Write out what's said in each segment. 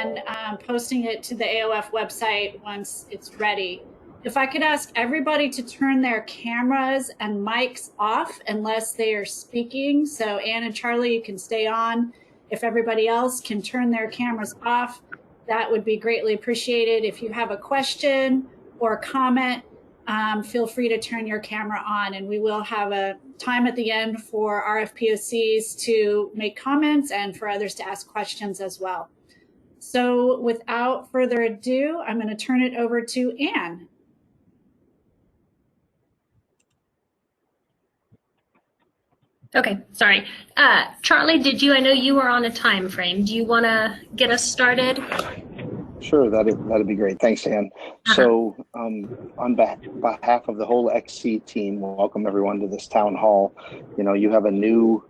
then posting it to the AOF website once it's ready. If I could ask everybody to turn their cameras and mics off unless they are speaking. So Ann and Charlie, you can stay on. If everybody else can turn their cameras off, that would be greatly appreciated. If you have a question or a comment, feel free to turn your camera on, and we will have a time at the end for RFPOCs to make comments and for others to ask questions as well. So without further ado, I'm going to turn it over to Ann. Okay, sorry. Charlie, I know you were on a time frame. Do you want to get us started? Sure, that'd be great. Thanks, Ann. So on behalf of the whole XC team, welcome everyone to this town hall. You know, you have a new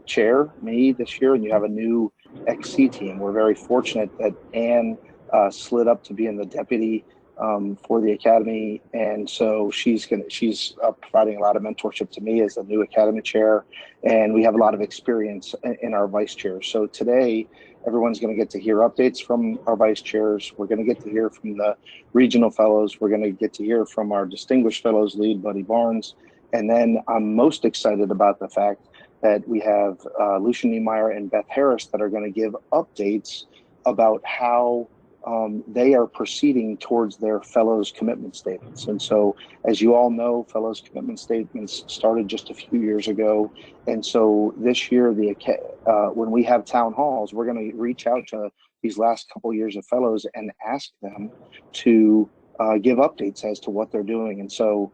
chair, me, this year, and you have a new XC team. We're very fortunate that Ann slid up to being the deputy for the academy, and so she's providing a lot of mentorship to me as the new academy chair, and we have a lot of experience in our vice chairs. So today everyone's going to get to hear updates from our vice chairs. We're going to get to hear from the regional fellows. We're going to get to hear from our distinguished fellows, lead Buddy Barnes, and then I'm most excited about the fact that we have Lucian Niemeyer and Beth Harris that are going to give updates about how they are proceeding towards their fellows commitment statements. And so, as you all know, fellows commitment statements started just a few years ago. And so this year, when we have town halls, we're going to reach out to these last couple of years of fellows and ask them to give updates as to what they're doing. And so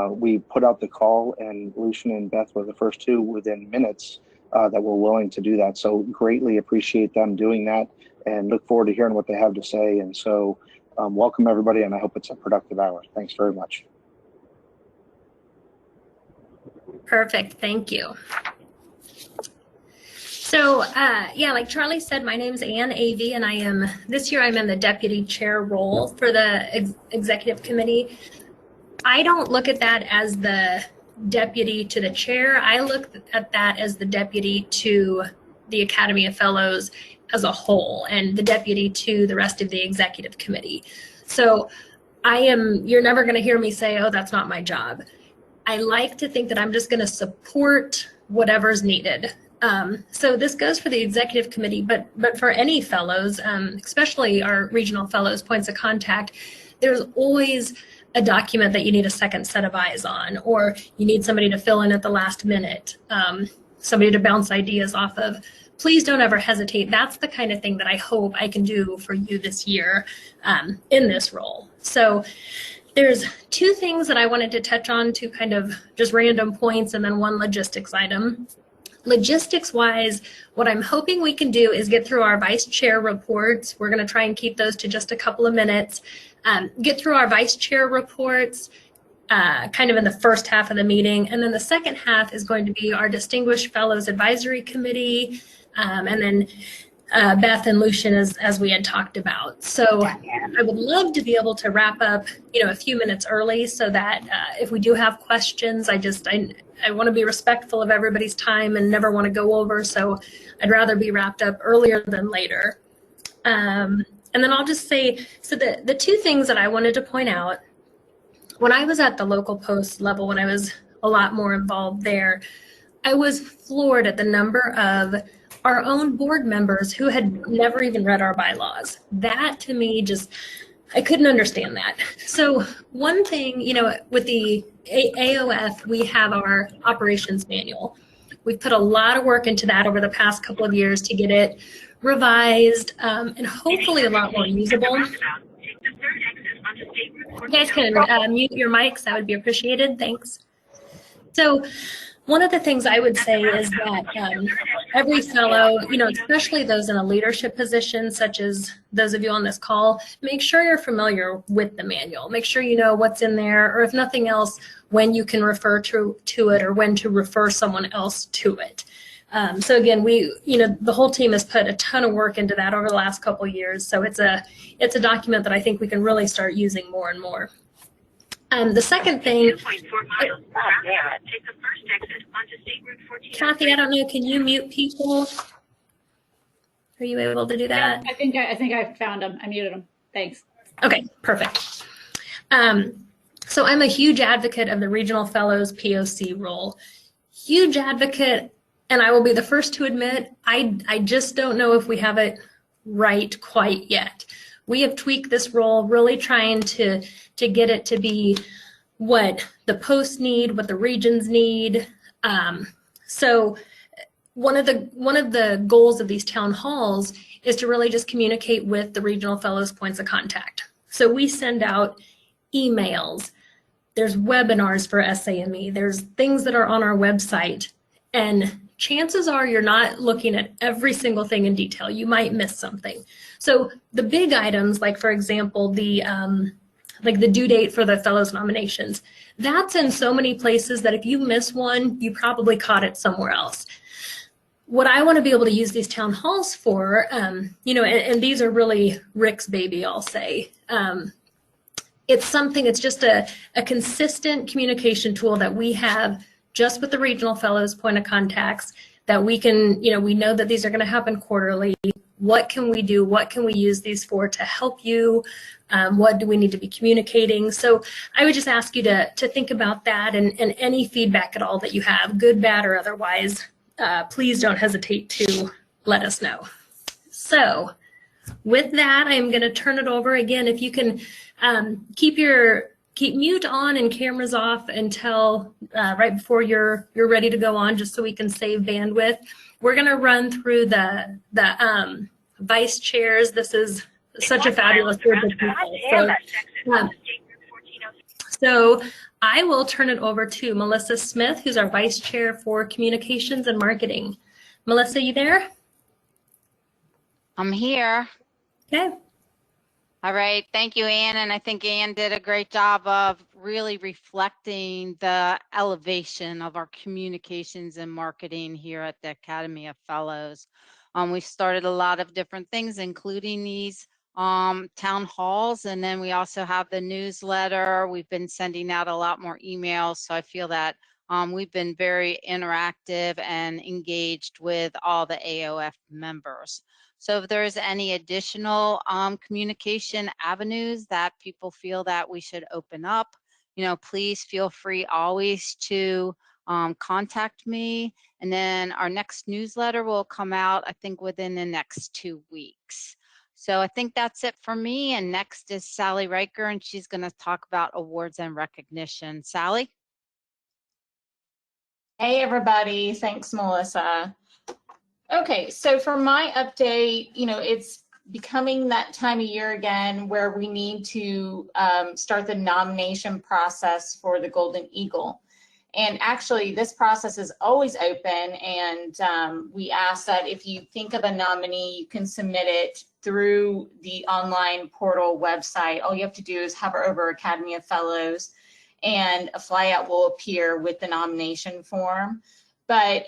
we put out the call, and Lucian and Beth were the first two within minutes that were willing to do that. So greatly appreciate them doing that, and look forward to hearing what they have to say. And so welcome everybody, and I hope it's a productive hour. Thanks very much. Perfect, thank you. So yeah, like Charlie said, my name's Ann Avey, and this year I'm in the deputy chair role for the executive committee. I don't look at that as the deputy to the chair. I look at that as the deputy to the Academy of Fellows as a whole, and the deputy to the rest of the executive committee. So you're never going to hear me say, oh, that's not my job. I like to think that I'm just going to support whatever's needed. So this goes for the executive committee, but for any fellows, especially our regional fellows points of contact, there's always a document that you need a second set of eyes on, or you need somebody to fill in at the last minute, somebody to bounce ideas off of. Please don't ever hesitate. That's the kind of thing that I hope I can do for you this year in this role. So there's two things that I wanted to touch on, two kind of just random points, and then one logistics item. Logistics wise, what I'm hoping we can do is get through our vice chair reports. We're going to try and keep those to just a couple of minutes. Get through our vice chair reports kind of in the first half of the meeting. And then the second half is going to be our Distinguished Fellows Advisory Committee, and then Beth and Lucian as we had talked about. So I would love to be able to wrap up, a few minutes early, so that if we do have questions, I want to be respectful of everybody's time and never want to go over. So I'd rather be wrapped up earlier than later. And then I'll just say, so the two things that I wanted to point out, when I was at the local post level, when I was a lot more involved there, I was floored at the number of our own board members who had never even read our bylaws. That to me I couldn't understand that. So one thing, with the AOF, we have our operations manual. We've put a lot of work into that over the past couple of years to get it revised and hopefully a lot more usable. You guys can mute your mics, that would be appreciated, thanks. So one of the things I would say is that every fellow, especially those in a leadership position, such as those of you on this call, make sure you're familiar with the manual. Make sure you know what's in there, or if nothing else, when you can refer to it or when to refer someone else to it. So again, the whole team has put a ton of work into that over the last couple of years. So it's a document that I think we can really start using more and more. The second thing, Kathy, I don't know, can you mute people? Are you able to do that? I think I found him. I muted him. Thanks. Okay, perfect. So I'm a huge advocate of the Regional Fellows POC role. Huge advocate, and I will be the first to admit, I just don't know if we have it right quite yet. We have tweaked this role, really trying to get it to be what the posts need, what the regions need. So one of the goals of these town halls is to really just communicate with the regional fellows points of contact. So we send out emails, there's webinars for SAME, there's things that are on our website, and chances are you're not looking at every single thing in detail. You might miss something. So the big items, like for example, the due date for the fellows nominations, that's in so many places that if you miss one, you probably caught it somewhere else. What I want to be able to use these town halls for, and these are really Rick's baby, I'll say. It's just a consistent communication tool that we have just with the regional fellows point of contacts that we can, we know that these are going to happen quarterly. What can we do? What can we use these for to help you? What do we need to be communicating? So I would just ask you to think about that and any feedback at all that you have, good, bad, or otherwise. Please don't hesitate to let us know. So with that, I'm going to turn it over again. If you can keep mute on and cameras off until right before you're ready to go on, just so we can save bandwidth. We're going to run through the vice chairs. This is such a fabulous group of people. So I will turn it over to Melissa Smith, who's our Vice Chair for Communications and Marketing. Melissa, you there? I'm here. Okay. All right. Thank you, Ann. And I think Ann did a great job of really reflecting the elevation of our communications and marketing here at the Academy of Fellows. We've started a lot of different things, including these town halls, and then we also have the newsletter. We've been sending out a lot more emails, so I feel that we've been very interactive and engaged with all the AOF members. So if there's any additional communication avenues that people feel that we should open up, please feel free always to contact me. And then our next newsletter will come out, I think, within the next 2 weeks. So I think that's it for me. And next is Sally Riker, and she's going to talk about awards and recognition. Sally? Hey, everybody. Thanks, Melissa. Okay, so for my update, it's becoming that time of year again where we need to start the nomination process for the Golden Eagle. And actually, this process is always open, and we ask that if you think of a nominee, you can submit it through the online portal website. All you have to do is hover over Academy of Fellows, and a flyout will appear with the nomination form. But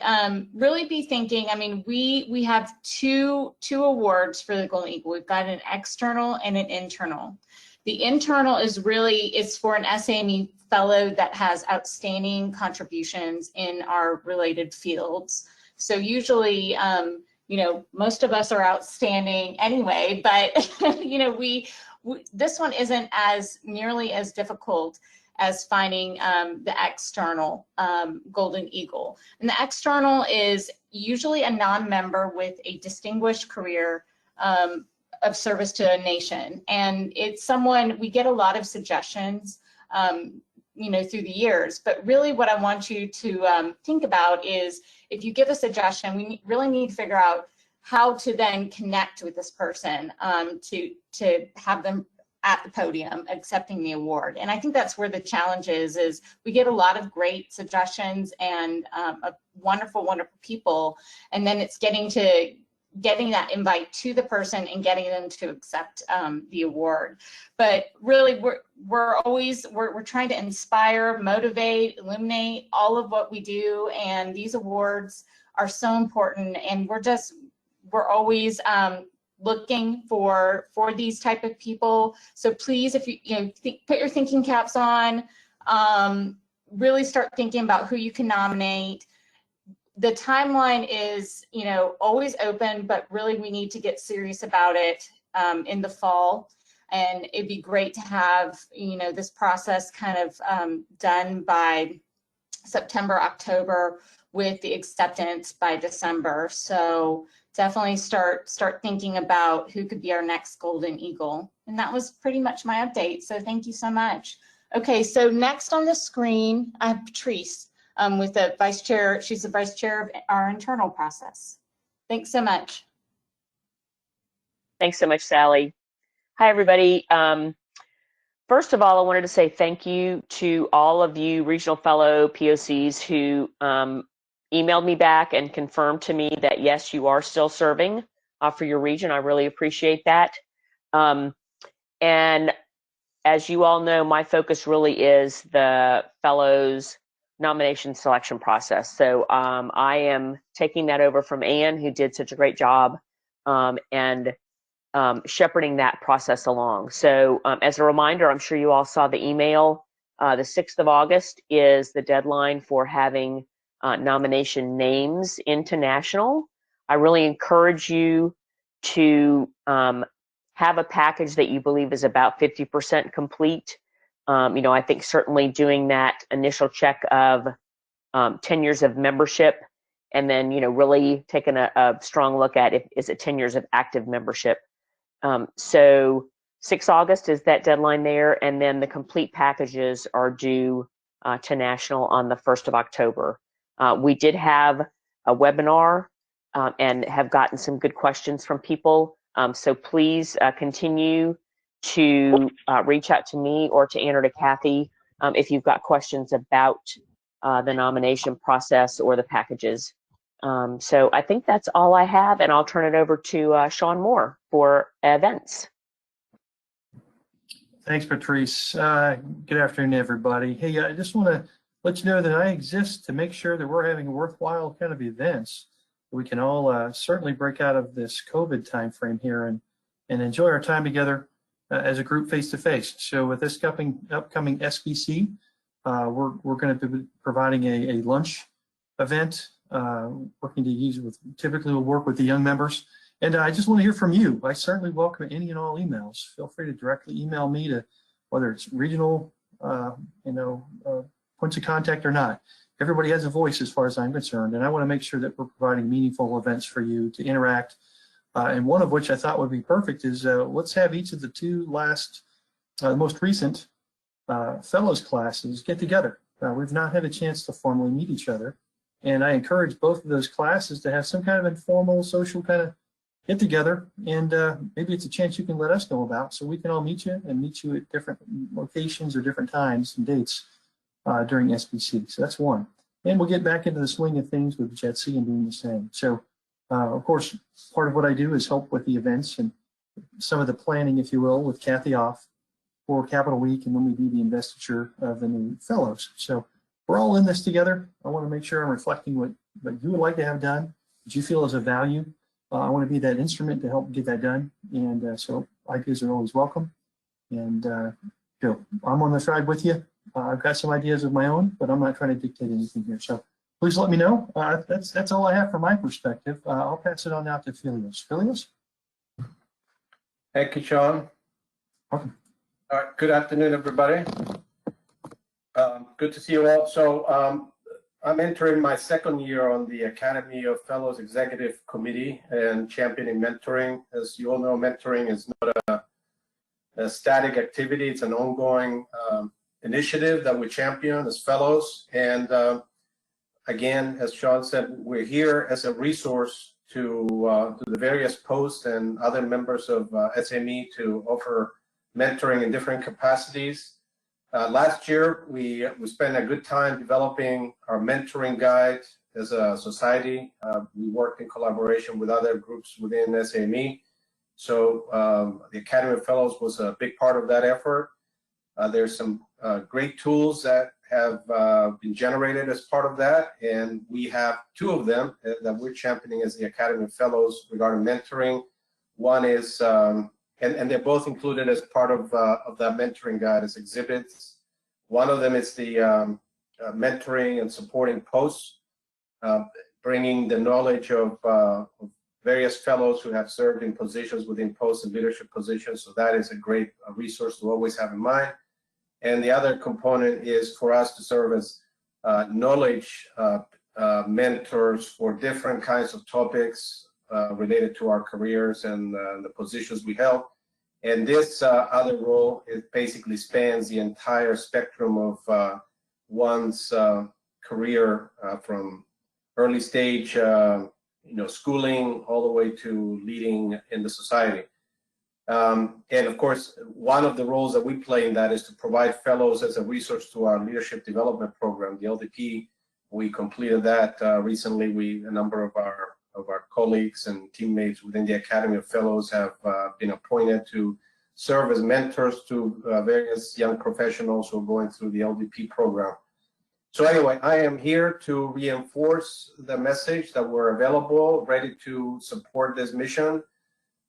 really be thinking, we have two awards for the Golden Eagle. We've got an external and an internal. The internal is for an SAME fellow that has outstanding contributions in our related fields. So usually, most of us are outstanding anyway, but this one isn't nearly as difficult as finding the external Golden Eagle. And the external is usually a non-member with a distinguished career of service to a nation. And it's someone, we get a lot of suggestions through the years, but really what I want you to think about is if you give a suggestion, we really need to figure out how to then connect with this person to have them at the podium accepting the award. And I think that's where the challenge is we get a lot of great suggestions and wonderful, wonderful people, and then it's getting that invite to the person and getting them to accept the award. But really, we're trying to inspire, motivate, illuminate all of what we do, and these awards are so important, and we're always looking for these type of people. So please, if you put your thinking caps on, really start thinking about who you can nominate. the timeline is, you know, always open, but really we need to get serious about it in the fall. And it'd be great to have, you know, this process kind of done by September, October, with the acceptance by December. So definitely start thinking about who could be our next Golden Eagle. And that was pretty much my update. So thank you so much. Okay, so next on the screen, I have Patrice with the vice chair. She's the vice chair of our internal process. Thanks so much. Thanks so much, Sally. Hi, everybody. First of all, I wanted to say thank you to all of you regional fellow POCs who emailed me back and confirmed to me that, yes, you are still serving for your region. I really appreciate that. And as you all know, my focus really is the fellows nomination selection process. So I am taking that over from Anne, who did such a great job, and shepherding that process along. So as a reminder, I'm sure you all saw the email. The 6th of August is the deadline for having nomination names into national. I really encourage you to have a package that you believe is about 50% complete. You know, I think certainly doing that initial check of 10 years of membership, and then, you know, really taking a strong look at is it 10 years of active membership. So 6 August is that deadline there, and then the complete packages are due to national on the 1st of October. We did have a webinar and have gotten some good questions from people. So please continue to reach out to me or to Ann or to Kathy if you've got questions about the nomination process or the packages. So I think that's all I have, and I'll turn it over to Sean Moore for events. Thanks, Patrice. Good afternoon, everybody. Hey, I just want to let you know that I exist to make sure that we're having worthwhile kind of events. We can all certainly break out of this COVID timeframe here and enjoy our time together as a group face-to-face. So with this upcoming SBC, we're going to be providing a lunch event, working to use with, typically we'll work with the young members. And I just want to hear from you. I certainly welcome any and all emails. Feel free to directly email me to whether it's regional, points of contact or not. Everybody has a voice as far as I'm concerned, and I want to make sure that we're providing meaningful events for you to interact. And one of which I thought would be perfect is let's have each of the two most recent fellows classes get together. We've not had a chance to formally meet each other, and I encourage both of those classes to have some kind of informal social kind of get together, and maybe it's a chance you can let us know about, so we can all meet you at different locations or different times and dates during SBC. So that's one. And we'll get back into the swing of things with JETC and doing the same. So of course, part of what I do is help with the events and some of the planning, if you will, with Kathy off for Capital Week, and when we do the investiture of the new fellows. So we're all in this together. I want to make sure I'm reflecting what you would like to have done, what you feel is of value. I want to be that instrument to help get that done. And so ideas are always welcome. And I'm on this ride with you. I've got some ideas of my own, but I'm not trying to dictate anything here. So please let me know. That's all I have from my perspective. I'll pass it on now to Philios. Philios? Thank you, Sean. Welcome. All right, good afternoon, everybody. Good to see you all. So I'm entering my second year on the Academy of Fellows Executive Committee and championing mentoring. As you all know, mentoring is not a static activity. It's an ongoing initiative that we champion as fellows. And again, as Sean said, we're here as a resource to the various posts and other members of SME to offer mentoring in different capacities. Last year, we spent a good time developing our mentoring guide as a society. We worked in collaboration with other groups within SME. So the Academy of Fellows was a big part of that effort. There's some great tools that have been generated as part of that, and we have two of them that we're championing as the Academy of Fellows regarding mentoring. One is, and they're both included as part of that mentoring guide as exhibits. One of them is the mentoring and supporting posts, bringing the knowledge of various fellows who have served in positions within post and leadership positions. So that is a great resource to always have in mind. And the other component is for us to serve as knowledge mentors for different kinds of topics related to our careers and the positions we held. And this other role, it basically spans the entire spectrum of one's career from early stage schooling all the way to leading in the society. And of course, one of the roles that we play in that is to provide fellows as a resource to our leadership development program, the LDP. We completed that recently. A number of our colleagues and teammates within the Academy of Fellows have been appointed to serve as mentors to various young professionals who are going through the LDP program. So anyway, I am here to reinforce the message that we're available, ready to support this mission.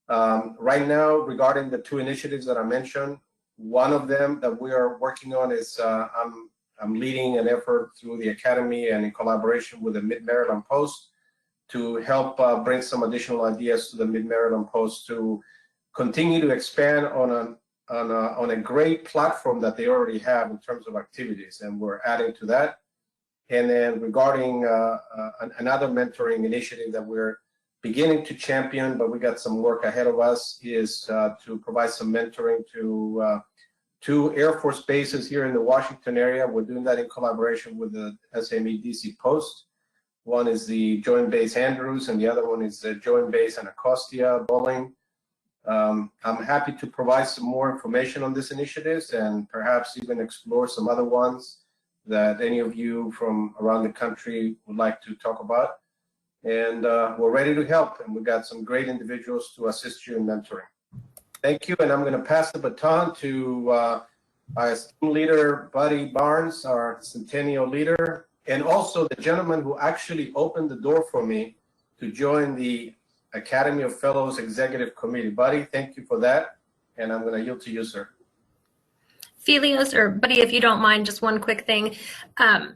Right now, regarding the two initiatives that I mentioned, one of them that we are working on is I'm leading an effort through the Academy and in collaboration with the Mid-Maryland Post to help bring some additional ideas to the Mid-Maryland Post to continue to expand on a great platform that they already have in terms of activities, and we're adding to that. And then regarding another mentoring initiative that we're beginning to champion, but we got some work ahead of us, is to provide some mentoring to two Air Force bases here in the Washington area. We're doing that in collaboration with the SME DC Post. One is the Joint Base Andrews, and the other one is the Joint Base Anacostia Bowling. I'm happy to provide some more information on these initiatives and perhaps even explore some other ones that any of you from around the country would like to talk about. And we're ready to help, and we've got some great individuals to assist you in mentoring. Thank you, and I'm going to pass the baton to our esteemed leader, Buddy Barnes, our Centennial leader, and also the gentleman who actually opened the door for me to join the Academy of Fellows Executive Committee. Buddy, thank you for that, and I'm going to yield to you, sir. Felios, or Buddy, if you don't mind, just one quick thing.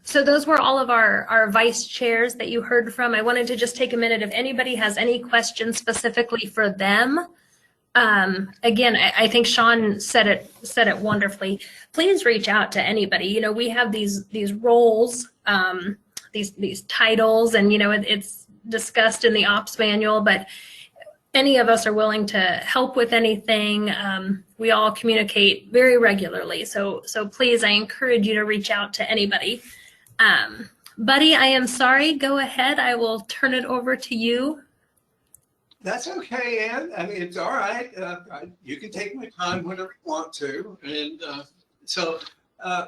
So those were all of our vice chairs that you heard from. I wanted to just take a minute if anybody has any questions specifically for them. Again, I think Sean said it wonderfully. Please reach out to anybody. You know, we have these roles, these titles, and it's discussed in the ops manual, but any of us are willing to help with anything. We all communicate very regularly, so please, I encourage you to reach out to anybody. Buddy, I am sorry. Go ahead. I will turn it over to you. That's okay, Ann. I mean, it's all right. You can take my time whenever you want to. And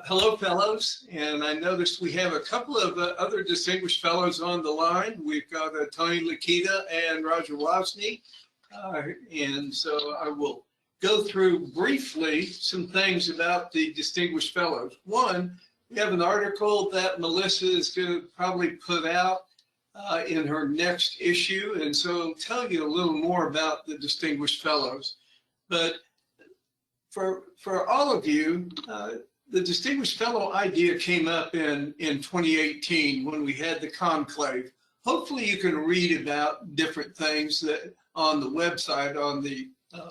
hello, fellows. And I noticed we have a couple of other distinguished fellows on the line. We've got Tony Lakita and Roger Wozni. And so I will go through briefly some things about the distinguished fellows. One, we have an article that Melissa is going to probably put out in her next issue, and so I'll tell you a little more about the distinguished fellows. But for all of you, the distinguished fellow idea came up in 2018 when we had the conclave. Hopefully you can read about different things that on the website, on the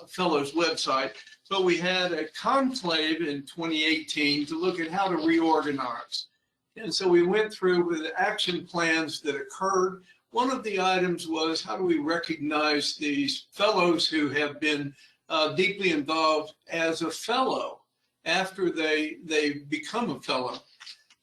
fellows website, but we had a conclave in 2018 to look at how to reorganize. And so we went through with the action plans that occurred. One of the items was, how do we recognize these fellows who have been deeply involved as a fellow after they become a fellow?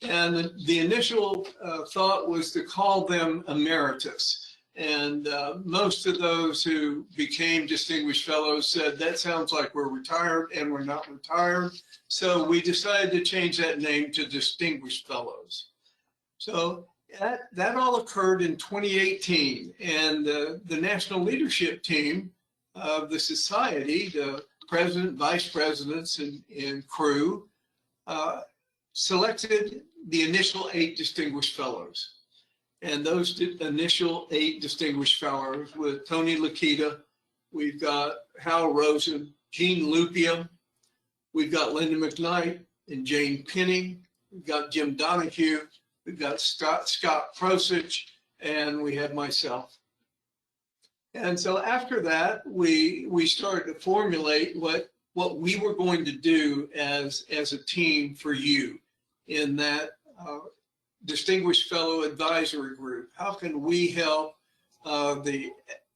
And the initial thought was to call them emeritus. And most of those who became distinguished fellows said, that sounds like we're retired, and we're not retired. So we decided to change that name to Distinguished Fellows. So that all occurred in 2018. And the national leadership team of the society, the president, vice presidents, and crew, selected the initial 8 Distinguished Fellows. And those initial 8 Distinguished Fellows with Tony Lakita, we've got Hal Rosen, Gene Lupia, we've got Linda McKnight and Jane Penny, we've got Jim Donahue, we've got Scott Prosich, and we had myself. And so after that, we started to formulate what we were going to do as a team for you in that Distinguished Fellow Advisory Group. How can we help the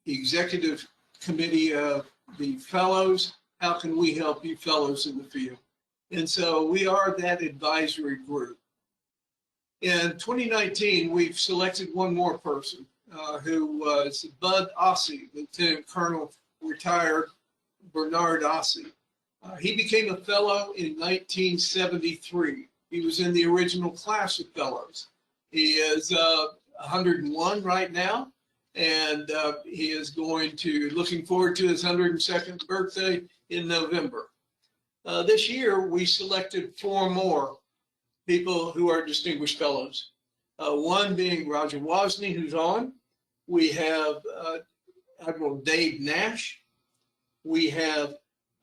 executive committee of the fellows? How can we help you fellows in the field? And so we are that advisory group. In 2019, we've selected one more person who was Bud Ossie, Lieutenant Colonel retired Bernard Ossie. He became a fellow in 1973. He was in the original class of fellows. He is 101 right now, and he is looking forward to his 102nd birthday in November. This year, we selected 4 more people who are distinguished fellows. One being Roger Wozni, who's on. We have Admiral Dave Nash. We have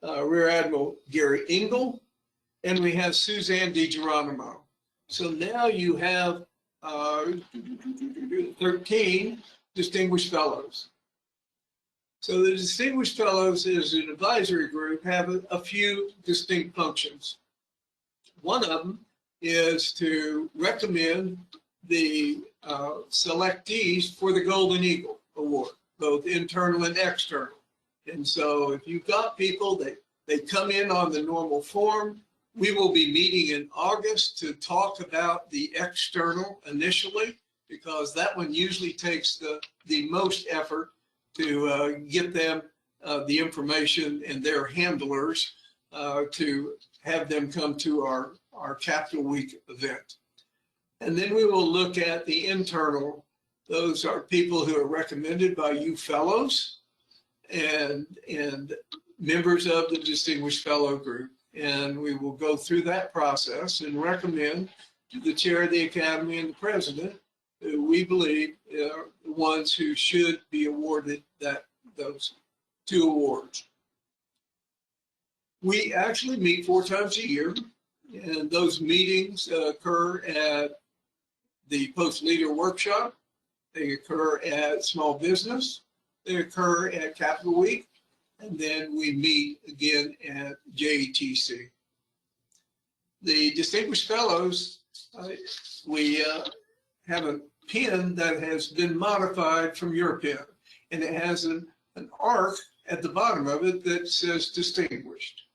Rear Admiral Gary Engel, and we have Suzanne DiGeronimo. So now you have 13 distinguished fellows. So the Distinguished Fellows as an advisory group have a few distinct functions. One of them is to recommend the selectees for the Golden Eagle Award, both internal and external. And so if you've got people that they come in on the normal form, we will be meeting in August to talk about the external initially, because that one usually takes the most effort to get them the information and their handlers to have them come to our Capital Week event. And then we will look at the internal. Those are people who are recommended by you fellows and members of the Distinguished Fellow Group. And we will go through that process and recommend to the chair of the Academy and the president who we believe are the ones who should be awarded those 2 awards. We actually meet 4 times a year, and those meetings occur at the Post Leader Workshop. They occur at Small Business. They occur at Capital Week, and then we meet again at JETC. The Distinguished Fellows, we have a pin that has been modified from your pin, and it has an arc at the bottom of it that says Distinguished.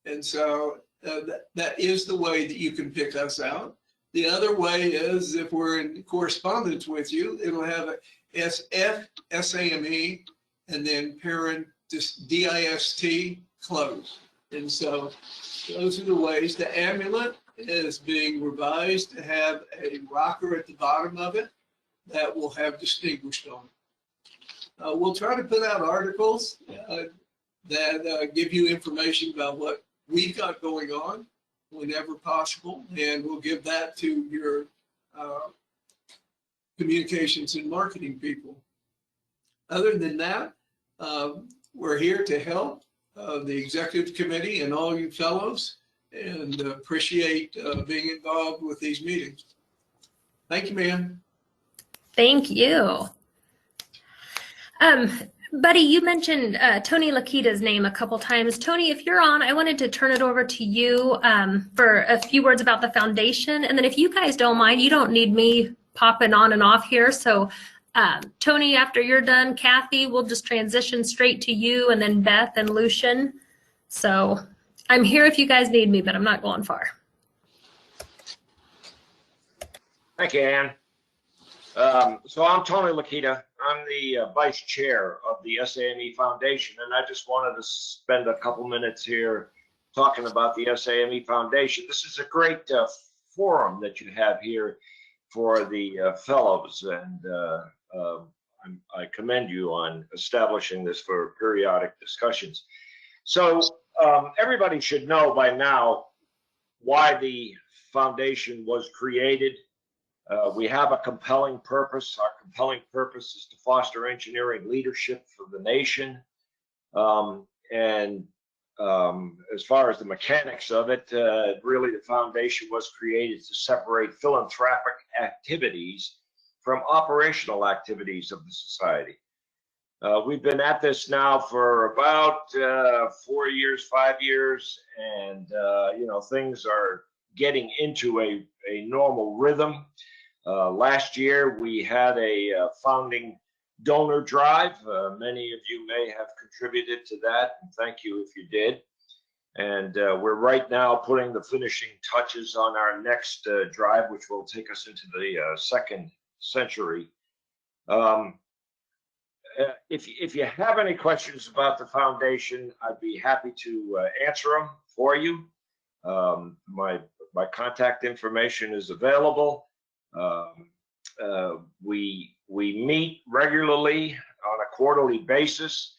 And so that is the way that you can pick us out. The other way is if we're in correspondence with you, it'll have a SF, SAME, and then parent DIST close. And so those are the ways. The amulet is being revised to have a rocker at the bottom of it that will have distinguished on it. We'll try to put out articles that give you information about what we've got going on whenever possible, and we'll give that to your communications and marketing people. Other than that, we're here to help the executive committee and all you fellows, and appreciate being involved with these meetings. Thank you, ma'am. Thank you. Buddy, you mentioned Tony Lakita's name a couple times. Tony, if you're on, I wanted to turn it over to you for a few words about the foundation. And then if you guys don't mind, you don't need me popping on and off here. So Tony, after you're done, Kathy, we'll just transition straight to you, and then Beth and Lucian. So I'm here if you guys need me, but I'm not going far. Thank you, Ann. So I'm Tony Lakita. I'm the vice chair of the SAME Foundation, and I just wanted to spend a couple minutes here talking about the SAME Foundation. This is a great forum that you have here for the fellows, and I commend you on establishing this for periodic discussions. So everybody should know by now why the foundation was created. We have a compelling purpose. Our compelling purpose is to foster engineering leadership for the nation. As far as the mechanics of it, really the foundation was created to separate philanthropic activities from operational activities of the society. We've been at this now for about 4 years, 5 years, and things are getting into a normal rhythm. Last year we had a founding donor drive. Many of you may have contributed to that, and thank you if you did. And we're right now putting the finishing touches on our next drive, which will take us into the second century. If you have any questions about the foundation, I'd be happy to answer them for you. My contact information is available. We meet regularly on a quarterly basis.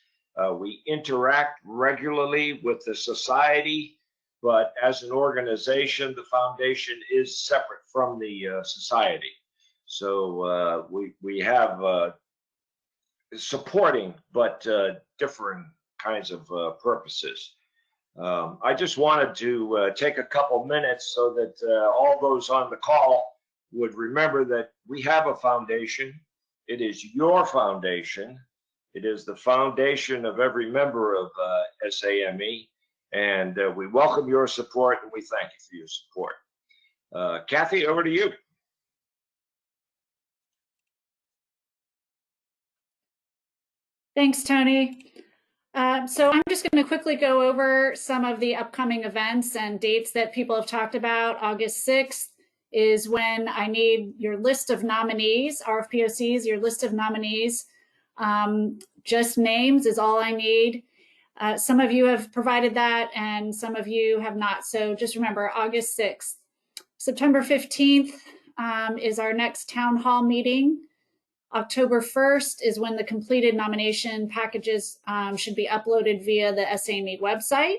We interact regularly with the society, but as an organization, the foundation is separate from the society. So we have supporting but different kinds of purposes. I just wanted to take a couple minutes so that all those on the call would remember that we have a foundation. It is your foundation. It is the foundation of every member of SAME, and we welcome your support and we thank you for your support. Kathy, over to you. Thanks, Tony. So I'm just going to quickly go over some of the upcoming events and dates that people have talked about. August 6th is when I need your list of nominees, RFPOCs, your list of nominees. Just names is all I need. Some of you have provided that and some of you have not. So just remember August 6th. September 15th is our next town hall meeting. October 1st is when the completed nomination packages should be uploaded via the SAME website.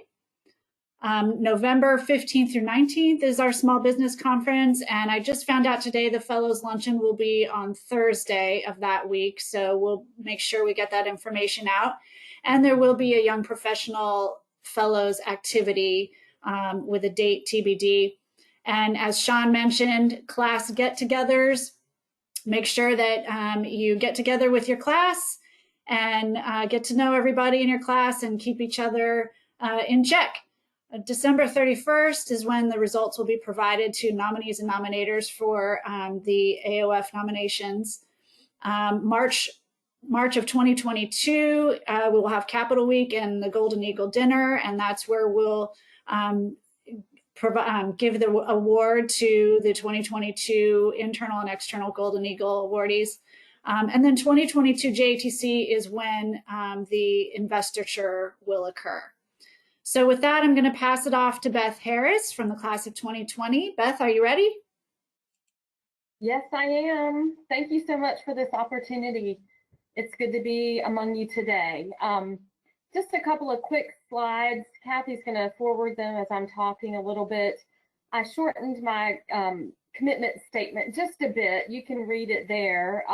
November 15th through 19th is our small business conference. And I just found out today the Fellows Luncheon will be on Thursday of that week. So we'll make sure we get that information out. And there will be a Young Professional Fellows activity with a date TBD. And as Sean mentioned, class get-togethers. Make sure that you get together with your class and get to know everybody in your class and keep each other in check. December 31st is when the results will be provided to nominees and nominators for the AOF nominations. March of 2022, we will have Capital Week and the Golden Eagle Dinner, and that's where we'll give the award to the 2022 internal and external Golden Eagle awardees. And then 2022 JATC is when the investiture will occur. So with that, I'm going to pass it off to Beth Harris from the class of 2020. Beth, are you ready? Yes, I am. Thank you so much for this opportunity. It's good to be among you today. Just a couple of quick slides. Kathy's going to forward them as I'm talking a little bit. I shortened my commitment statement just a bit. You can read it there.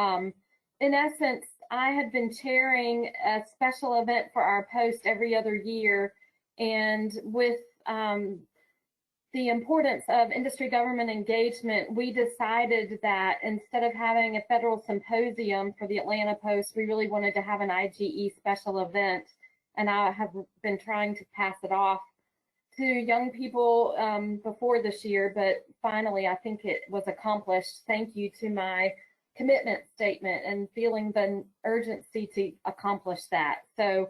In essence, I had been chairing a special event for our post every other year. And with the importance of industry government engagement, we decided that instead of having a federal symposium for the Atlanta Post, we really wanted to have an IGE special event. And I have been trying to pass it off to young people before this year, but finally I think it was accomplished. Thank you to my commitment statement and feeling the urgency to accomplish that. So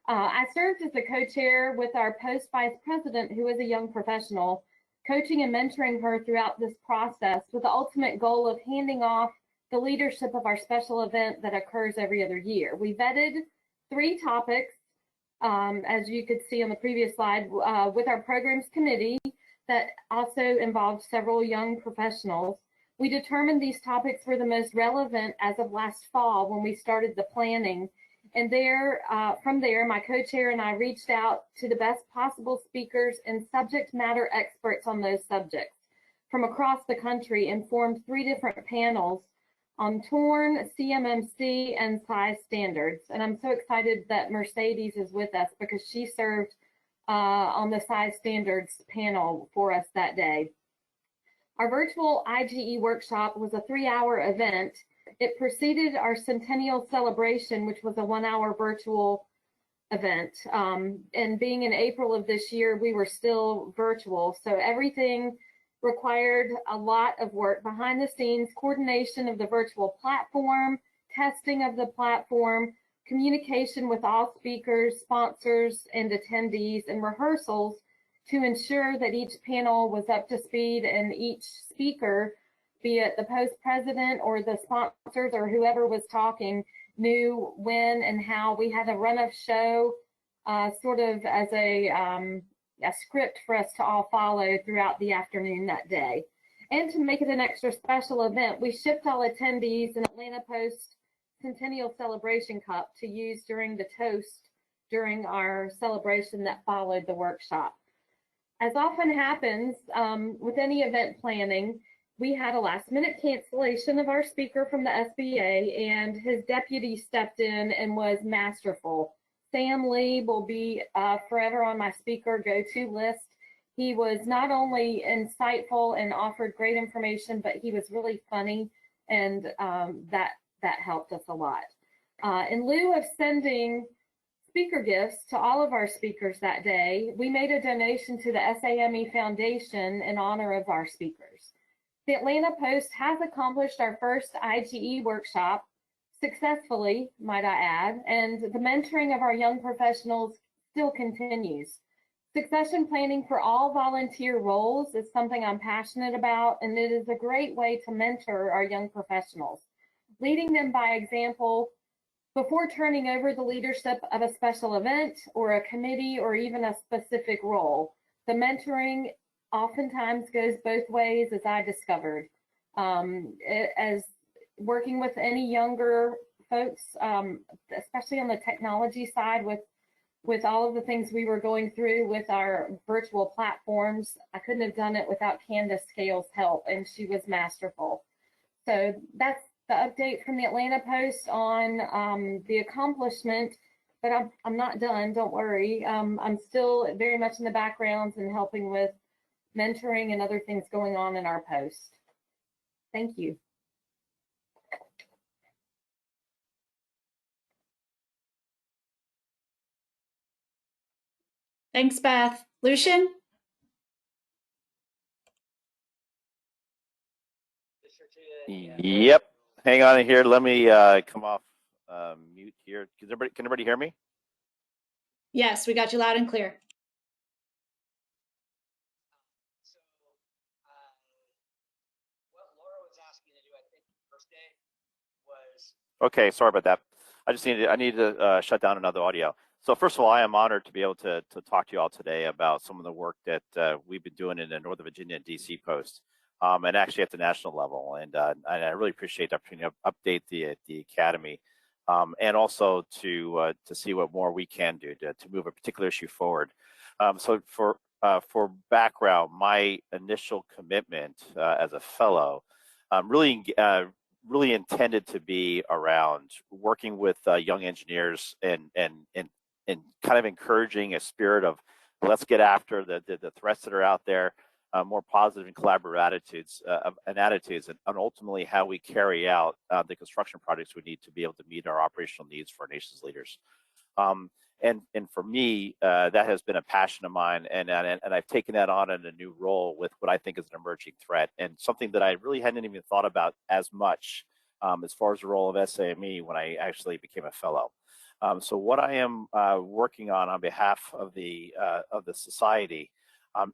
I served as the co-chair with our post vice president, who is a young professional, coaching and mentoring her throughout this process with the ultimate goal of handing off the leadership of our special event that occurs every other year. We vetted 3 topics, as you could see on the previous slide, with our programs committee that also involved several young professionals. We determined these topics were the most relevant as of last fall when we started the planning. And from there, my co-chair and I reached out to the best possible speakers and subject matter experts on those subjects from across the country and formed 3 different panels on TORN, CMMC, and size standards. And I'm so excited that Mercedes is with us because she served on the size standards panel for us that day. Our virtual IGE workshop was a 3-hour event. It preceded our centennial celebration, which was a 1-hour virtual event. And being in April of this year, we were still virtual. So everything required a lot of work behind the scenes, coordination of the virtual platform, testing of the platform, communication with all speakers, sponsors, and attendees, and rehearsals to ensure that each panel was up to speed and each speaker, be it the post president or the sponsors or whoever was talking, knew when and how. We had a run of show sort of as a script for us to all follow throughout the afternoon that day. And to make it an extra special event, we shipped all attendees an Atlanta Post Centennial Celebration Cup to use during the toast during our celebration that followed the workshop. As often happens with any event planning, we had a last-minute cancellation of our speaker from the SBA, and his deputy stepped in and was masterful. Sam Lee will be forever on my speaker go-to list. He was not only insightful and offered great information, but he was really funny, and that helped us a lot. In lieu of sending speaker gifts to all of our speakers that day, we made a donation to the SAME Foundation in honor of our speakers. The Atlanta Post has accomplished our first IGE workshop successfully, might I add, and the mentoring of our young professionals still continues. Succession planning for all volunteer roles is something I'm passionate about, and it is a great way to mentor our young professionals, leading them by example before turning over the leadership of a special event or a committee or even a specific role. The mentoring oftentimes goes both ways, as I discovered. As working with any younger folks, especially on the technology side with all of the things we were going through with our virtual platforms, I couldn't have done it without Candace Scales' help, and she was masterful. So that's the update from the Atlanta Post on the accomplishment, but I'm not done, don't worry. I'm still very much in the backgrounds and helping with mentoring and other things going on in our post. Thank you. Thanks, Beth. Lucian? Yep. Hang on here. Let me come off mute here. Can everybody hear me? Yes, we got you loud and clear. Okay, sorry about that. I need to shut down another audio. So first of all, I am honored to be able to talk to you all today about some of the work that we've been doing in the Northern Virginia and DC Post, and actually at the national level. And I really appreciate the opportunity to update the Academy, and also to see what more we can do to move a particular issue forward. So for background, my initial commitment as a fellow really intended to be around working with young engineers and kind of encouraging a spirit of let's get after the threats that are out there, more positive and collaborative attitudes and ultimately how we carry out the construction projects we need to be able to meet our operational needs for our nation's leaders. And for me, that has been a passion of mine, and I've taken that on in a new role with what I think is an emerging threat, and something that I really hadn't even thought about as much as far as the role of SAME when I actually became a fellow. So what I am working on behalf of the society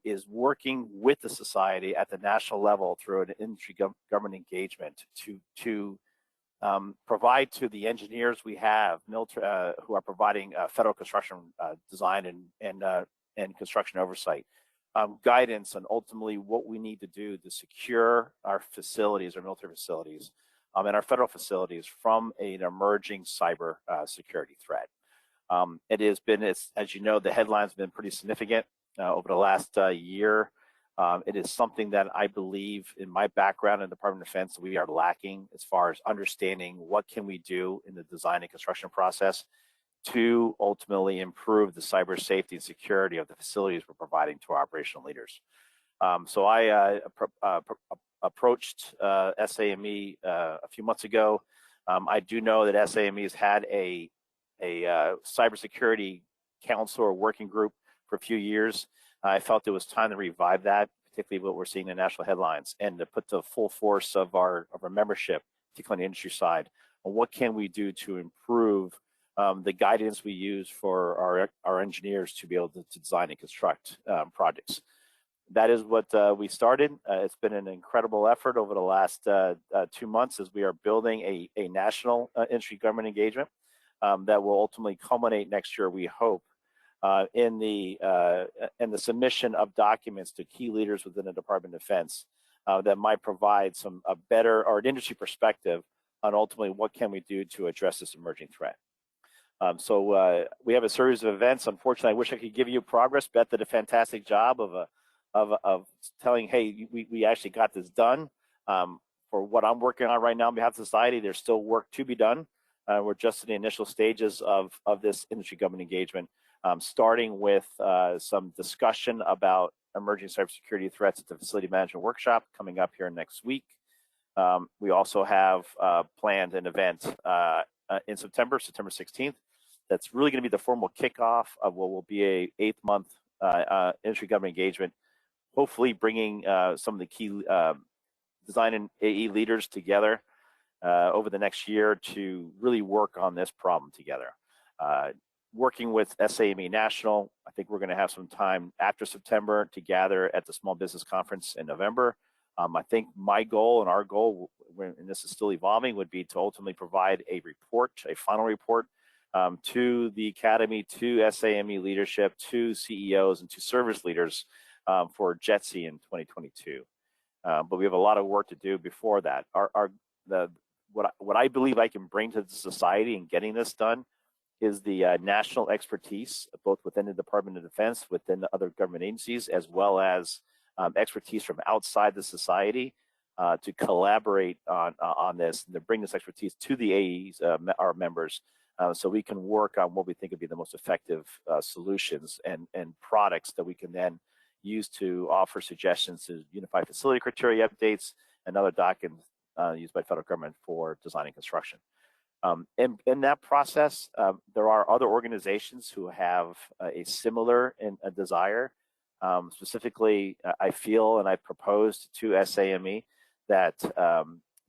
is working with the society at the national level through an industry government engagement to provide to the engineers we have who are providing federal construction design and construction oversight, guidance on ultimately what we need to do to secure our facilities, our military facilities, and our federal facilities from an emerging cyber security threat. It has been, as you know, the headlines have been pretty significant over the last year. It is something that I believe in my background in the Department of Defense we are lacking as far as understanding what can we do in the design and construction process to ultimately improve the cyber safety and security of the facilities we're providing to our operational leaders. So I approached SAME a few months ago I do know that SAME has had a cybersecurity council or working group for a few years. I felt it was time to revive that, particularly what we're seeing in national headlines, and to put the full force of our membership, particularly on the industry side, on what can we do to improve the guidance we use for our engineers to be able to design and construct projects. That is what we started. It's been an incredible effort over the last 2 months as we are building a national industry government engagement that will ultimately culminate next year, we hope, in the submission of documents to key leaders within the Department of Defense that might provide a better or an industry perspective on ultimately what can we do to address this emerging threat. So we have a series of events. Unfortunately, I wish I could give you progress. Beth did a fantastic job of telling, hey, we actually got this done. For what I'm working on right now on behalf of society, there's still work to be done. We're just in the initial stages of this industry government engagement, starting with some discussion about emerging cybersecurity threats at the facility management workshop coming up here next week. We also have planned an event in September 16th. That's really going to be the formal kickoff of what will be a 8-month industry government engagement, hopefully bringing some of the key design and AE leaders together over the next year to really work on this problem together. Working with SAME National, I think we're going to have some time after September to gather at the Small Business Conference in November. I think my goal and our goal, and this is still evolving, would be to ultimately provide a report, a final report, to the Academy, to SAME leadership, to CEOs, and to service leaders for JETSI in 2022. But we have a lot of work to do before that. What I believe I can bring to the society in getting this done is the national expertise, both within the Department of Defense, within the other government agencies, as well as expertise from outside the society to collaborate on this and to bring this expertise to the AEs, our members, so we can work on what we think would be the most effective solutions and products that we can then use to offer suggestions to unified facility criteria updates and other documents used by federal government for design and construction. In that process, there are other organizations who have a similar desire. Specifically, I feel, and I proposed to SAME that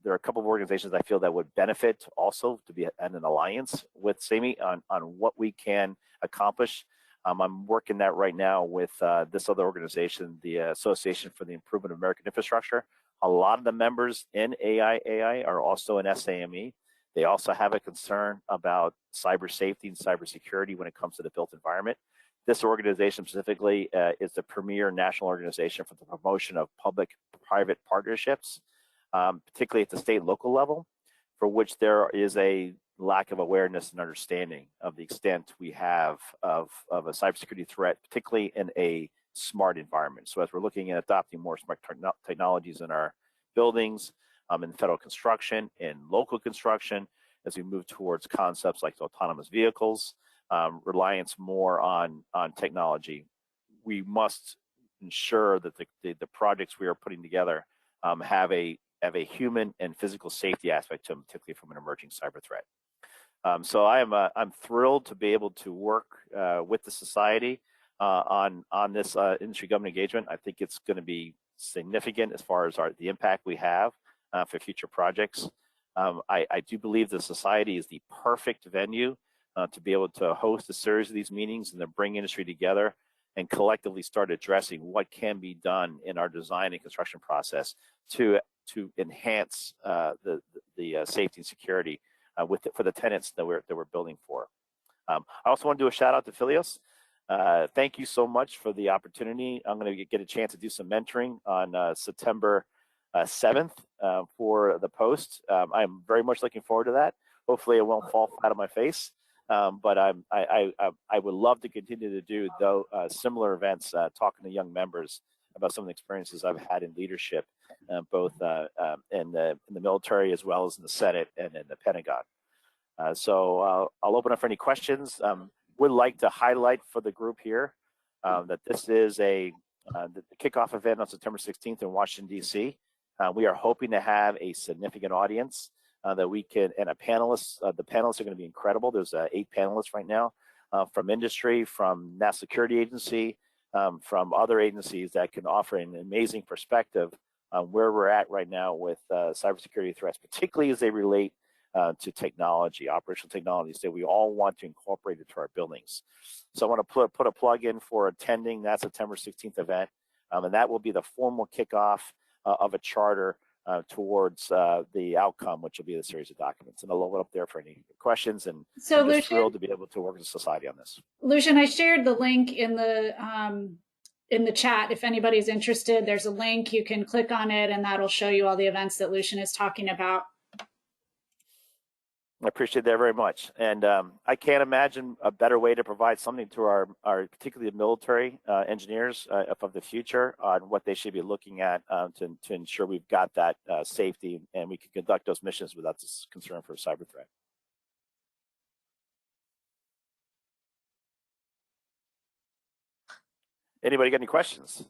there are a couple of organizations I feel that would benefit also to be in an alliance with SAME on what we can accomplish. I'm working that right now with this other organization, the Association for the Improvement of American Infrastructure. A lot of the members in AI are also in SAME. They also have a concern about cyber safety and cybersecurity when it comes to the built environment. This organization specifically is the premier national organization for the promotion of public-private partnerships, particularly at the state and local level, for which there is a lack of awareness and understanding of the extent we have of a cybersecurity threat, particularly in a smart environment. So as we're looking at adopting more smart technologies in our buildings, in federal construction, in local construction, as we move towards concepts like autonomous vehicles, reliance more on technology, we must ensure that the projects we are putting together have a human and physical safety aspect to them, particularly from an emerging cyber threat. So I'm thrilled to be able to work with the society on this industry government engagement. I think it's going to be significant as far as the impact we have for future projects. I do believe the society is the perfect venue to be able to host a series of these meetings and to bring industry together and collectively start addressing what can be done in our design and construction process to enhance the safety and security for the tenants that we're building for. I also want to do a shout out to Philios. Thank you so much for the opportunity. I'm going to get a chance to do some mentoring on September 7th for the post. I'm very much looking forward to that. Hopefully it won't fall flat on my face, but I would love to continue to do similar events, talking to young members about some of the experiences I've had in leadership, both in the military as well as in the Senate and in the Pentagon. So I'll open up for any questions. Would like to highlight for the group here that this is the kickoff event on September 16th in Washington, D.C. We are hoping to have a significant audience. that we can, and a panelist. The panelists are going to be incredible. There's 8 panelists right now from industry, from National Security Agency, from other agencies that can offer an amazing perspective on where we're at right now with cybersecurity threats, particularly as they relate to technology, operational technologies that we all want to incorporate into our buildings. So I want to put a plug in for attending that September 16th event, and that will be the formal kickoff of a charter towards the outcome, which will be the series of documents. And I'll open up there for any questions. And So I'm just Lucian, thrilled to be able to work with society on this. Lucian, I shared the link in the chat. If anybody's interested, there's a link. You can click on it, and that'll show you all the events that Lucian is talking about. I appreciate that very much. And I can't imagine a better way to provide something to our particularly the military engineers of the future on what they should be looking at to ensure we've got that safety and we can conduct those missions without this concern for a cyber threat. Anybody got any questions?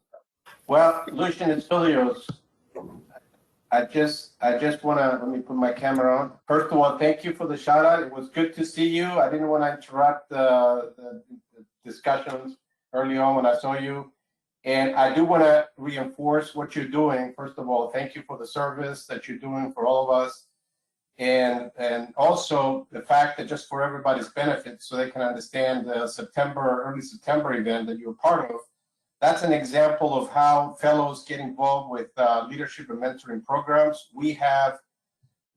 Well, Lucian and Stelios, I just want to, let me put my camera on. First of all, thank you for the shout out. It was good to see you. I didn't want to interrupt the discussions early on when I saw you. And I do want to reinforce what you're doing. First of all, thank you for the service that you're doing for all of us. And also the fact that just for everybody's benefit, so they can understand the early September event that you're part of, that's an example of how fellows get involved with leadership and mentoring programs. We have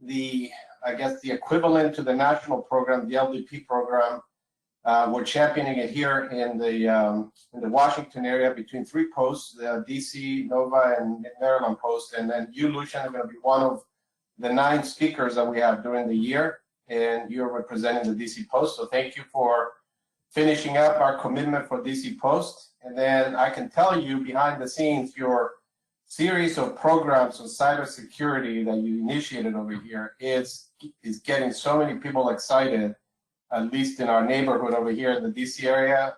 I guess the equivalent to the national program, the LDP program. We're championing it here in the Washington area between 3 posts, the DC, Nova, and Maryland post. And then you, Lucian, are going to be one of the 9 speakers that we have during the year, and you're representing the DC post. So thank you for finishing up our commitment for DC Post. And then I can tell you behind the scenes, your series of programs on cybersecurity that you initiated over here is getting so many people excited, at least in our neighborhood over here in the DC area.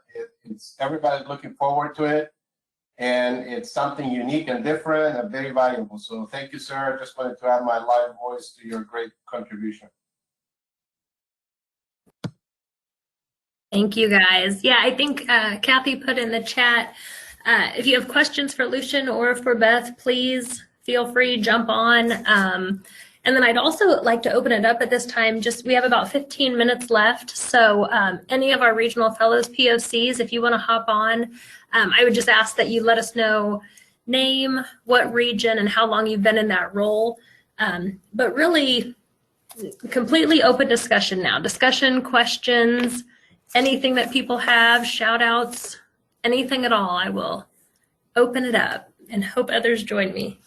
Everybody's looking forward to it. And it's something unique and different and very valuable. So thank you, sir. I just wanted to add my live voice to your great contribution. Thank you, guys. Yeah, I think Kathy put in the chat, if you have questions for Lucian or for Beth, please feel free, jump on. And then I'd also like to open it up at this time. We have about 15 minutes left. So any of our regional fellows, POCs, if you want to hop on, I would just ask that you let us know name, what region, and how long you've been in that role. But really, completely open discussion now. Discussion, questions, anything that people have, shout outs, anything at all, I will open it up and hope others join me.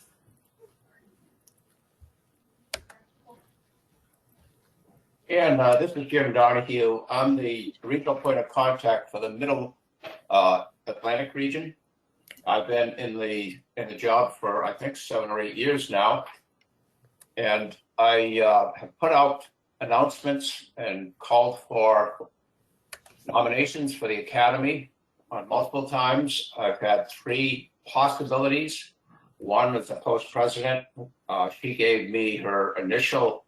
And this is Jim Donahue. I'm the regional point of contact for the Middle Atlantic region. I've been in the job for I think 7 or 8 years now, and I have put out announcements and called for nominations for the Academy on multiple times. I've had 3 possibilities. One was the post president. She gave me her initial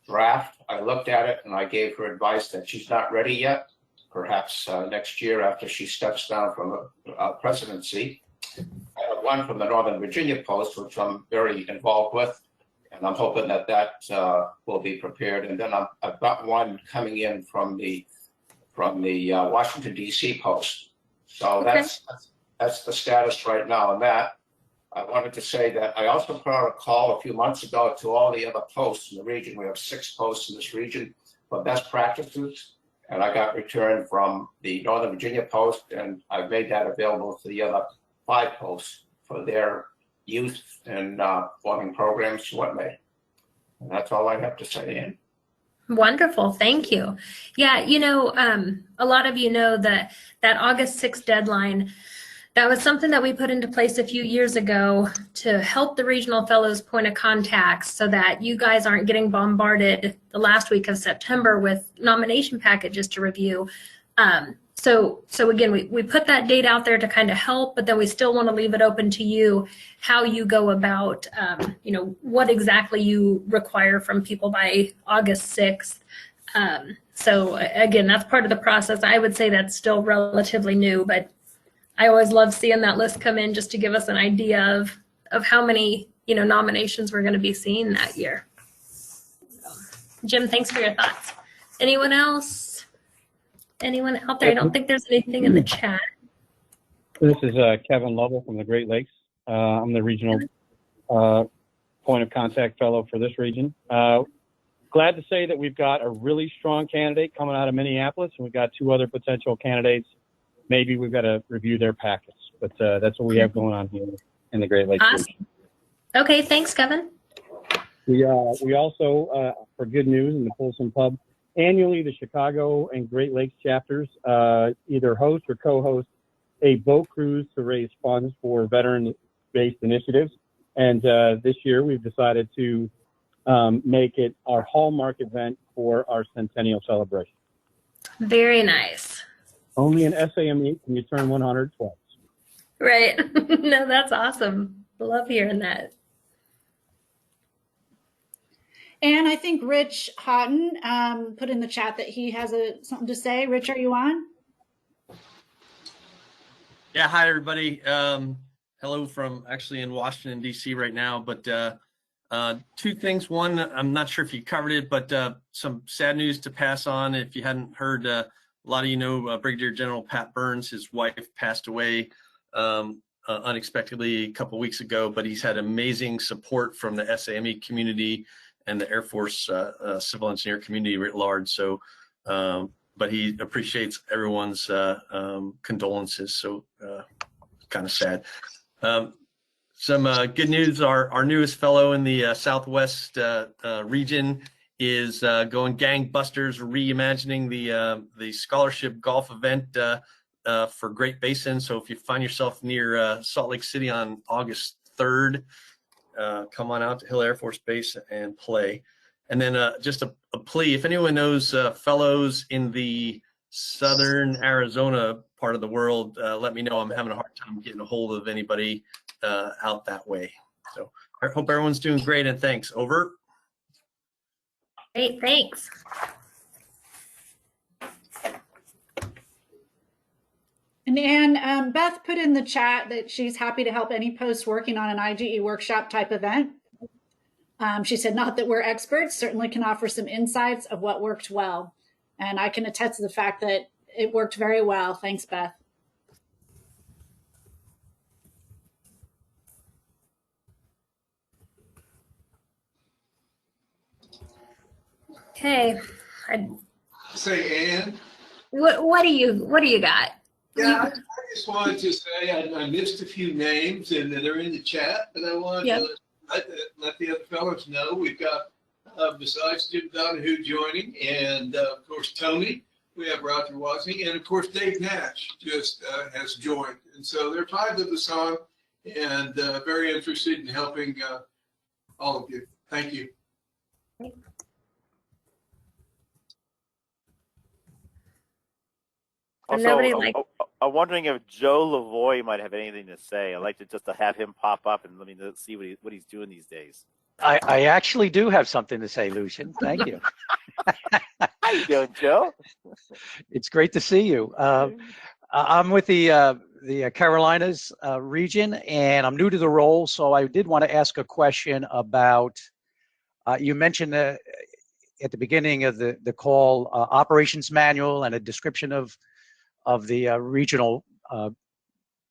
draft. I looked at it and I gave her advice that she's not ready yet. Perhaps next year after she steps down from a presidency. I have one from the Northern Virginia Post, which I'm very involved with, and I'm hoping that will be prepared. And then I've got one coming in from the Washington D.C. Post. So okay. That's the status right now on that. I wanted to say that I also put out a call a few months ago to all the other posts in the region. We have 6 posts in this region for best practices. And I got return from the Northern Virginia Post, and I've made that available to the other 5 posts for their use and forming programs to what may. And that's all I have to say, Ann. Wonderful. Thank you. Yeah, a lot of you know that August 6th deadline, that was something that we put into place a few years ago to help the regional fellows point of contacts so that you guys aren't getting bombarded the last week of September with nomination packages to review. So So again, we put that date out there to kind of help, but then we still want to leave it open to you how you go about, what exactly you require from people by August 6th. So again, that's part of the process. I would say that's still relatively new, but I always love seeing that list come in just to give us an idea of how many, nominations we're going to be seeing that year. So, Jim, thanks for your thoughts. Anyone else? Anyone out there? I don't think there's anything in the chat. This is Kevin Lovell from the Great Lakes. I'm the regional point of contact fellow for this region. Glad to say that we've got a really strong candidate coming out of Minneapolis, and we've got 2 other potential candidates. Maybe we've got to review their packets, but that's what we have going on here in the Great Lakes Awesome. region. Okay, thanks, Kevin. We also, for good news in the Folsom Pub, annually the Chicago and Great Lakes chapters either host or co-host a boat cruise to raise funds for veteran-based initiatives. And this year we've decided to make it our hallmark event for our centennial celebration. Very nice. Only in SAME can you turn 100 twice. Right. No, that's awesome. Love hearing that. And I think Rich Houghton put in the chat that he has something to say. Rich, are you on? Yeah, hi, everybody. Hello from actually in Washington, D.C. right now. But 2 things. One, I'm not sure if you covered it, but some sad news to pass on. If you hadn't heard, a lot of you know Brigadier General Pat Burns, his wife passed away unexpectedly a couple weeks ago, but he's had amazing support from the SAME community and the Air Force civil engineer community writ large. So, but he appreciates everyone's condolences. So kind of sad. Some good news, our newest fellow in the Southwest region is going gangbusters, reimagining the scholarship golf event for Great Basin. So if you find yourself near Salt Lake City on August 3rd, come on out to Hill Air Force Base and play. And then just a plea, if anyone knows fellows in the southern Arizona part of the world, let me know. I'm having a hard time getting a hold of anybody out that way. So I hope everyone's doing great, and thanks. Over. Great, thanks. And Anne, Beth put in the chat that she's happy to help any post working on an IGE workshop type event. She said, not that we're experts, certainly can offer some insights of what worked well. And I can attest to the fact that it worked very well. Thanks, Beth. Okay. Say, Ann. What do you got? Yeah, I just wanted to say I missed a few names and they're in the chat, but I wanted to let the other fellows know we've got, besides Jim Donahue joining, and of course Tony, we have Roger Wozni, and of course Dave Nash just has joined. And so there are 5 of us on, and very interested in helping all of you. Thank you. Also, I'm wondering if Joe Lavoie might have anything to say. I'd like to just to have him pop up and let me see what he's doing these days. I actually do have something to say, Lucian. Thank you. How you doing, Joe? It's great to see you. I'm with the Carolinas region, and I'm new to the role, so I did want to ask a question about. You mentioned at the beginning of the call operations manual and a description of the regional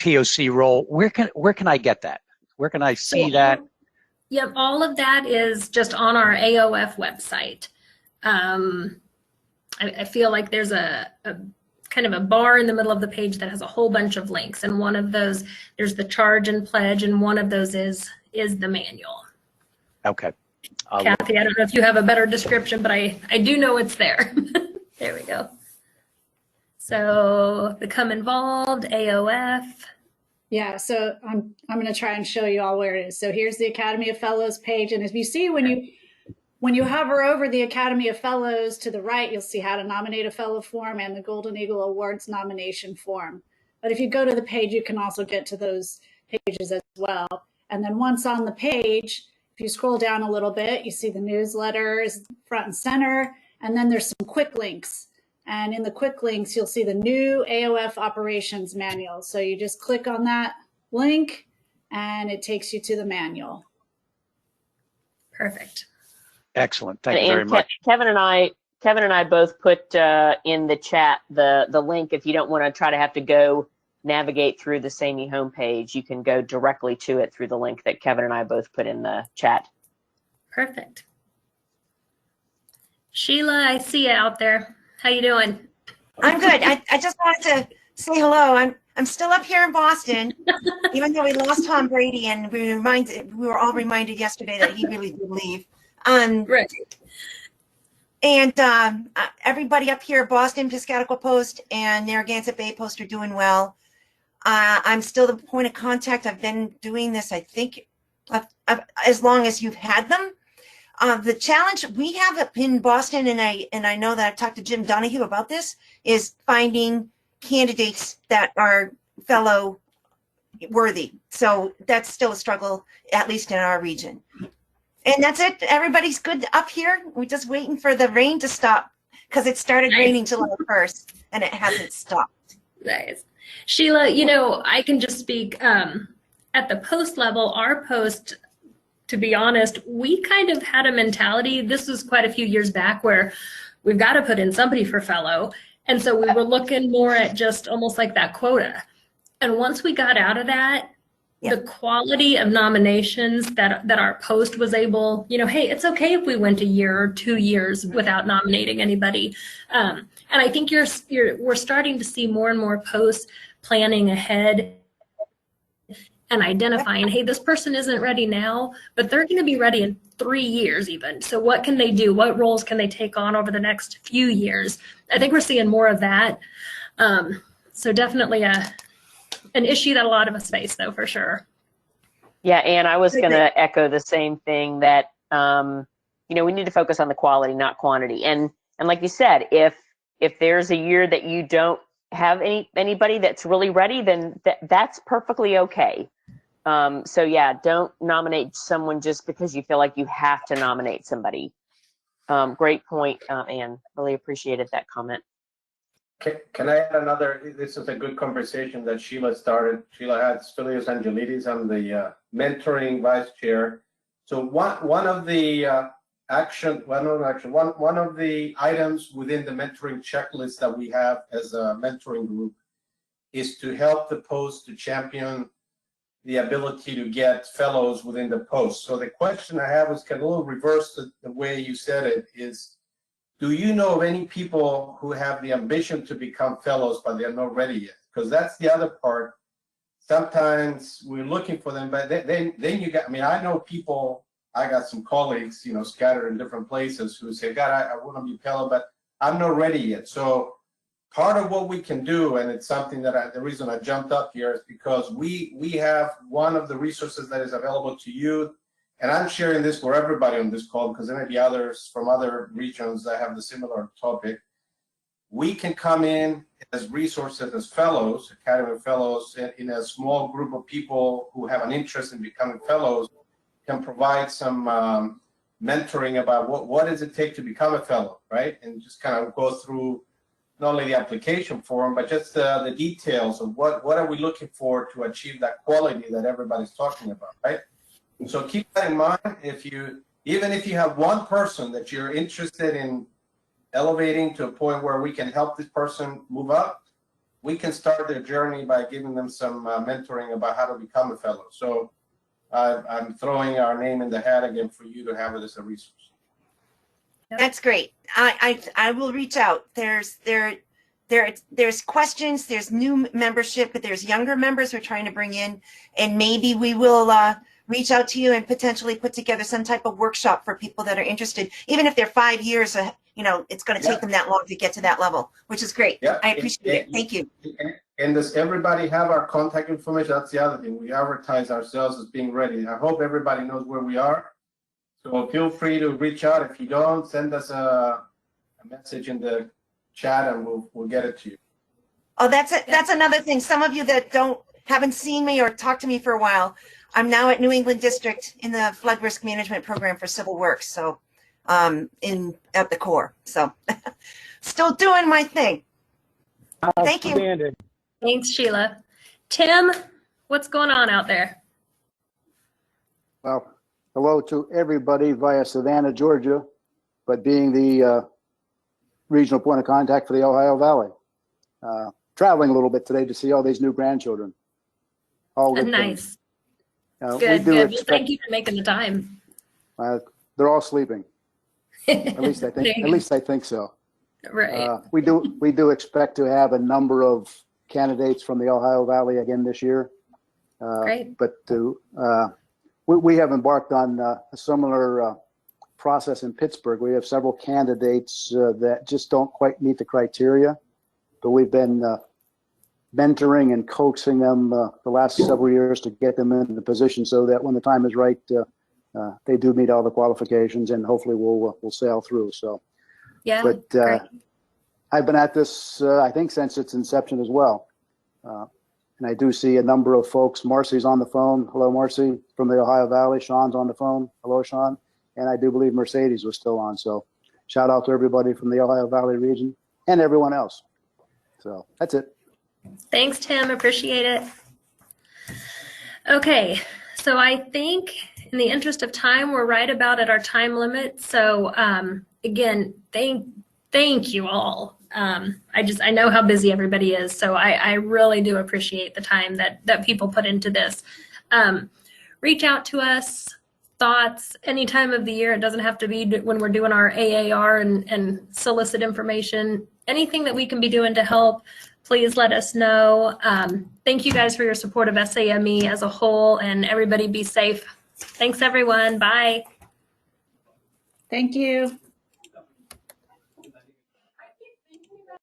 POC role. Where can I get that? Where can I see that? Yep, all of that is just on our AOF website. I feel like there's a kind of a bar in the middle of the page that has a whole bunch of links, and one of those, there's the charge and pledge, and one of those is the manual. Okay. Kathy, I don't know if you have a better description, but I do know it's there. There we go. So become involved, AOF. Yeah, so I'm going to try and show you all where it is. So here's the Academy of Fellows page, and as you see, when When you hover over the Academy of Fellows to the right, you'll see how to nominate a fellow form and the Golden Eagle Awards nomination form. But if you go to the page, you can also get to those pages as well. And then once on the page, if you scroll down a little bit, you see the newsletter is front and center, and then there's some quick links. And in the quick links, you'll see the new AOF operations manual. So you just click on that link and it takes you to the manual. Perfect. Excellent. Thank you very much. Kevin and I both put in the chat the link. If you don't want to try to have to go navigate through the SAME homepage, you can go directly to it through the link that Kevin and I both put in the chat. Perfect. Sheila, I see you out there. How you doing? I'm good. I just wanted to say hello. I'm still up here in Boston, even though we lost Tom Brady, and we were all reminded yesterday that he really did leave. Right. And everybody up here, Boston, Piscataqua Post, and Narragansett Bay Post are doing well. I'm still the point of contact. I've been doing this, I think, as long as you've had them. The challenge we have up in Boston, and I know that I've talked to Jim Donahue about this, is finding candidates that are fellow worthy. So that's still a struggle, at least in our region. And that's it. Everybody's good up here. We're just waiting for the rain to stop because it started raining July 1st and it hasn't stopped. Nice. Sheila, you know, I can just speak at the post level, our post, to be honest, we kind of had a mentality, this was quite a few years back, where we've got to put in somebody for fellow. And so we were looking more at just almost like that quota. And once we got out of that, the quality of nominations that our post was able, you know, hey, it's okay if we went a year or 2 years without nominating anybody. And I think we're starting to see more and more posts planning ahead and identifying, hey, this person isn't ready now, but they're going to be ready in 3 years even. So what can they do? What roles can they take on over the next few years? I think we're seeing more of that. So definitely an issue that a lot of us face, though, for sure. Yeah, and I was going to echo the same thing that, you know, we need to focus on the quality, not quantity. And like you said, if there's a year that you don't have anybody that's really ready, then that's perfectly okay. So yeah, don't nominate someone just because you feel like you have to nominate somebody. Great point, Anne. Really appreciated that comment. Can I add another? This is a good conversation that Sheila started. Sheila had Stelios Angelidis. I'm the mentoring vice chair. So one of the one of the items within the mentoring checklist that we have as a mentoring group is to help the post to champion the ability to get fellows within the post. So the question I have is kind of a little reverse the way you said it is, do you know of any people who have the ambition to become fellows, but they're not ready yet? Because that's the other part. Sometimes we're looking for them, but then you got, I mean, I know people, I got some colleagues, you know, scattered in different places who say, God, I want to be fellow, but I'm not ready yet. So part of what we can do, and it's something that the reason I jumped up here is because we have one of the resources that is available to you. And I'm sharing this for everybody on this call because there may be others from other regions that have the similar topic. We can come in as resources as fellows, Academy Fellows, in a small group of people who have an interest in becoming fellows, can provide some mentoring about what does it take to become a fellow, right? And just kind of go through not only the application form, but just the details of what are we looking for to achieve that quality that everybody's talking about, right? So keep that in mind. Even if you have one person that you're interested in elevating to a point where we can help this person move up, we can start their journey by giving them some mentoring about how to become a fellow. So I'm throwing our name in the hat again for you to have it as a resource. That's great. I will reach out. There's questions, there's new membership, but there's younger members we're trying to bring in, and maybe we will reach out to you and potentially put together some type of workshop for people that are interested, even if they're 5 years, you know, it's going to take them that long to get to that level, which is great. Yeah. I appreciate it. Thank you. And does everybody have our contact information? That's the other thing. We advertise ourselves as being ready. I hope everybody knows where we are. So feel free to reach out. If you don't, send us a message in the chat and we'll get it to you. Oh, that's another thing. Some of you that haven't seen me or talked to me for a while, I'm now at New England District in the Flood Risk Management Program for Civil Works. So at the Corps. So still doing my thing. Thank you. Thanks, Sheila. Tim, what's going on out there? Well, hello to everybody via Savannah, Georgia, but being the regional point of contact for the Ohio Valley. Traveling a little bit today to see all these new grandchildren. All good Nice. things. Good, good. Well, thank you for making the time. They're all sleeping. At least I think. At least I think so. Right. We do expect to have a number of candidates from the Ohio Valley again this year. Great. But we have embarked on a similar process in Pittsburgh. We have several candidates that just don't quite meet the criteria, but we've been mentoring and coaxing them the last several years to get them in the position so that when the time is right, they do meet all the qualifications, and hopefully we'll sail through. So, yeah. But I've been at this, I think, since its inception as well. And I do see a number of folks. Marcy's on the phone. Hello, Marcy, from the Ohio Valley. Sean's on the phone. Hello, Sean. And I do believe Mercedes was still on. So shout out to everybody from the Ohio Valley region and everyone else. So that's it. Thanks, Tim. Appreciate it. Okay. So I think in the interest of time, we're right about at our time limit. So again, thank you all. I know how busy everybody is, so I really do appreciate the time that people put into this. Reach out to us, thoughts, any time of the year. It doesn't have to be when we're doing our AAR and solicit information. Anything that we can be doing to help, please let us know. Thank you guys for your support of SAME as a whole, and everybody be safe. Thanks, everyone. Bye. Thank you.